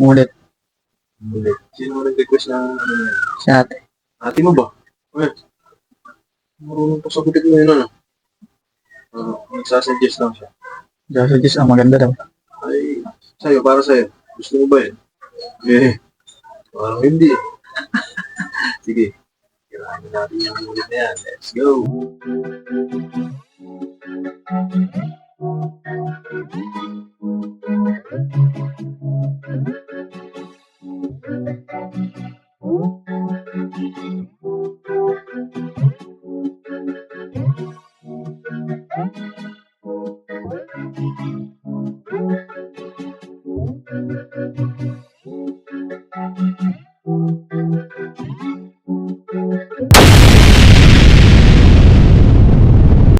Mulit. Ulit. Sino nag-request na ano yan? Si ate. Ate mo ba? Eh, marunong pa sa butik mo yun, ano? Nagsasuggest lang siya. Joshua maganda daw. Ay, sa'yo, para sa'yo. Gusto mo ba yun? Eh, parang hindi. Sige, kirahin natin yung ulit na yan. Let's go!